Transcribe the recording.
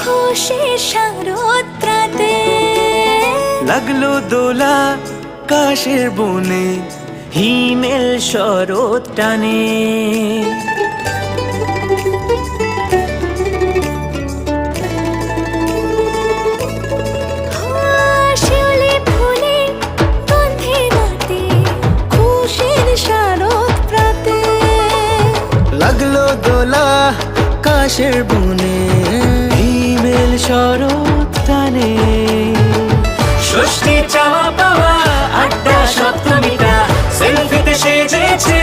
খুশির শারদ প্রাতে লাগলো দোলা কাশের বনে, হিমেল শরৎ টানে। শিউলি ফুলের গন্ধে মাতে খুশির শারদ প্রাতে লাগলো দোলা কাশের বনে, হিমেল শরৎ টানে। ষষ্ঠী চাওয়া পাওয়া আড্ডা সপ্তমীটা সেলফিতে সেজেছে